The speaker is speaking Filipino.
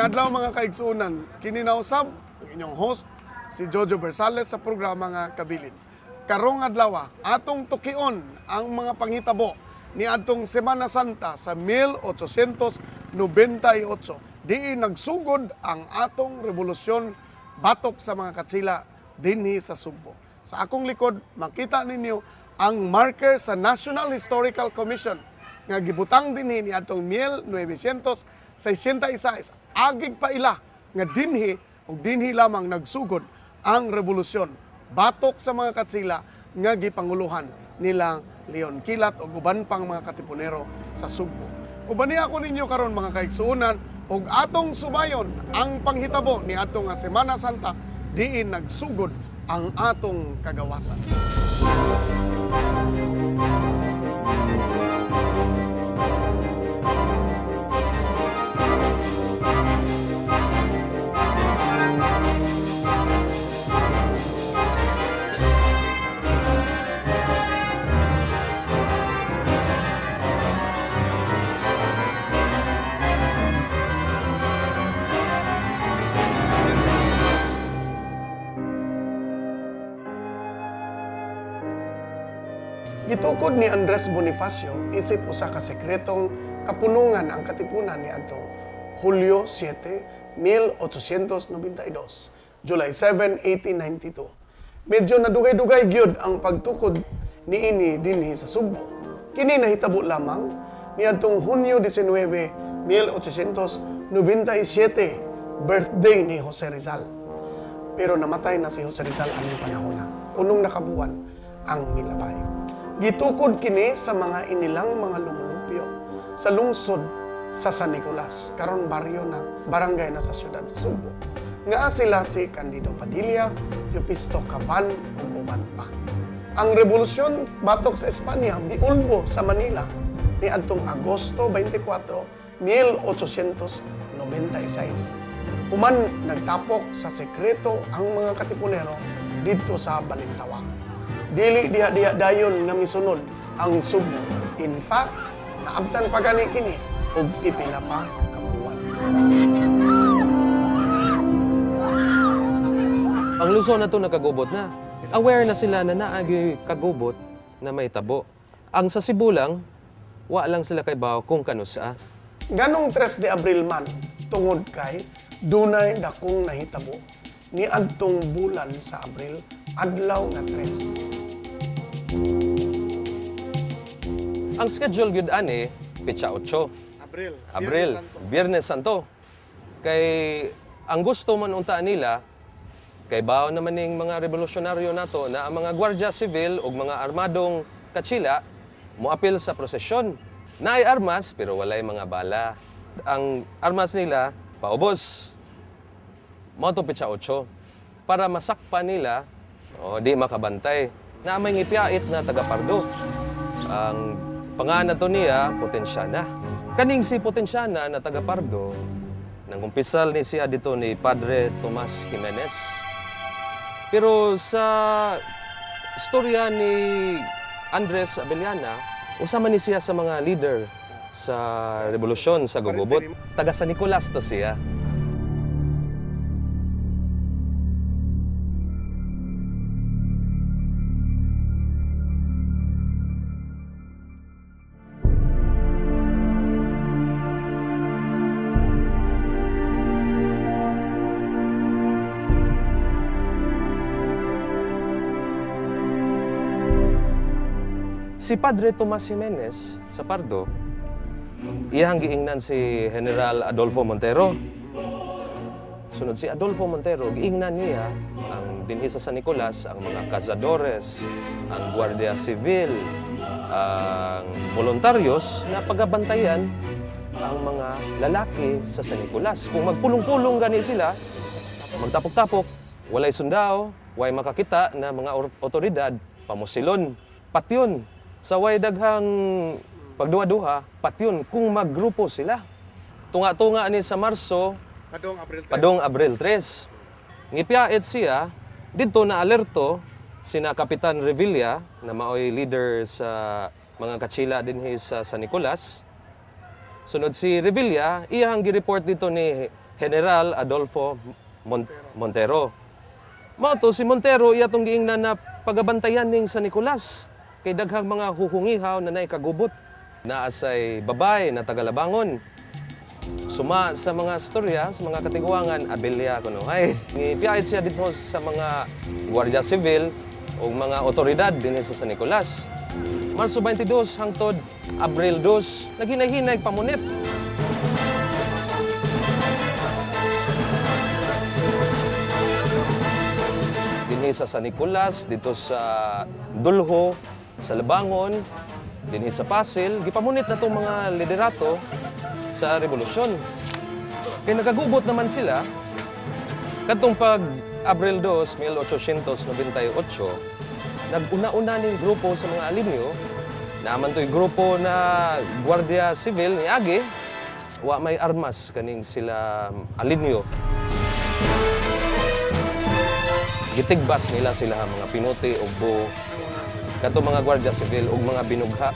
Mayong adlaw mga kaigsuunan, kininausab ang inyong host si Jojo Bersales sa programa nga Kabilin. Karong adlaw atong tukion ang mga panghitabo ni adtong Semana Santa sa 1898. Diin nagsugod ang atong revolusyon batok sa mga katsila dinhi sa Sugbo. Sa akong likod makita ninyo ang marker sa National Historical Commission nga gibutang dinhi ni atong 1966. Agig pa ila nga dinhi ug dinhi lamang nagsugod ang revolusyon batok sa mga katsila nga gipanguluhan nila Leon Kilat ug uban pang mga katipunero sa Sugbo. Ubani ako ninyo karon mga kaigsuunan ug atong subayon ang panghitabo ni atong Semana Santa diin nagsugod ang atong kagawasan. Gitukod ni Andres Bonifacio isip usa ka sekretong kapunungan ang katipunan ni adtong Hulyo 7, 1892, July 7, 1892. Medyo nadugay-dugay gyud ang pagtukod niini dinhi sa Sugbo. Kini nahitabo lamang ni adtong Hunyo 19, 1897, birthday ni Jose Rizal. Pero namatay na si Jose Rizal aning panahon na. Unong nakabuan ang milabay. Gitukod kini sa mga inilang mga lumulupyo sa lungsod sa San Nicolas, karon baryo na barangay na sa siyudad sa Sugbo. Nga sila si Candido Padilla, Eupisto Caban ug uban pa. Ang revolusyon batok sa Espanya miulbo sa Manila ni adtong Agosto 24, 1896. Human nagtapok sa sekreto ang mga katipunero didto sa Balintawak. Dili diha dayon nga misunod ang Sugbo. In fact, naabtan pa gani kini og pipila pa ka buwan. Ang Luzon na to nakagubot na. Aware na sila na naagi kagubot na may tabo. Ang sa Cebu lang, wa lang sila kay bawo kung kanusa. Ganong 3 de Abril man, tungod kay dunay dakong nahitabo ni adtong bulan sa Abril, adlaw nga 3. Ang schedule gyud ani pitsa 8. Abril, Biyernes Santo. Kay ang gusto man unta nila kay bawo naman ning mga revolusyonaryo nato na ang mga gwardiya civil ug mga armadong katsila moapil sa prosesyon. Naay armas pero walay mga bala. Ang armas nila paubos. Mao to pitsa 8 para masakpan nila o di makabantay na may ngipyait na taga-Pardo. Ang pangalan to niya, Potensyana. Kaning si Potensyana na taga-Pardo, nangumpisal ni siya dito ni Padre Tomas Jimenez. Pero sa istorya ni Andres Abellana, usama ni siya sa mga leader sa revolusyon sa Gugubot. Taga San Nicolas to siya. Si Padre Tomas Jimenez sa Pardo, iyang giingnan si General Adolfo Montero. Sunod si Adolfo Montero, giingnan niya ang dinhi sa San Nicolas, ang mga cazadores, ang Guardia Civil, ang voluntaryos na pagabantayan ang mga lalaki sa San Nicolas. Kung magpulong-pulong gani sila, magtapok-tapok, walay sundao, way makakita na mga otoridad, pamusilon, patyon. Sa way daghang pagduha-duha, patyon kung maggrupo sila. Tunga-tunga ni sa Marso, padong Abril 3. Ngipyait siya, dito na alerto sina Kapitan Revilla na maoy leader sa mga katsila dinhi sa San Nicolas. Sunod si Revilla, iyang gi-report dito ni General Adolfo Montero. Mao to si Montero iya tong giingnan na pagabantayan ning San Nicolas kay daghang mga huhungihaw na naikagubot. Naa say babay na tagalabangon. Suma sa mga storya, sa mga katiguangan, abilya kuno. Ay, ngipiyahid siya dito sa mga Guardia Civil o mga otoridad din sa San Nicolas. Marso 22 hangtod Abril 2, naghinay-hinay pamunit. Dinhi sa San Nicolas, dito sa Dulho, sa Labangon, dinhi sa Pasil, gipamunit na itong mga liderato sa revolusyon. Kaya nagagubot naman sila, katong pag Abril 2, 1898, nag-una-una ning grupo sa mga alinyo, naman to'y grupo na Guardia Civil ni Age, wa may armas kaning sila alinyo. Gitigbas nila sila mga pinuti o buo, katong mga Guardia Civil o mga binugha.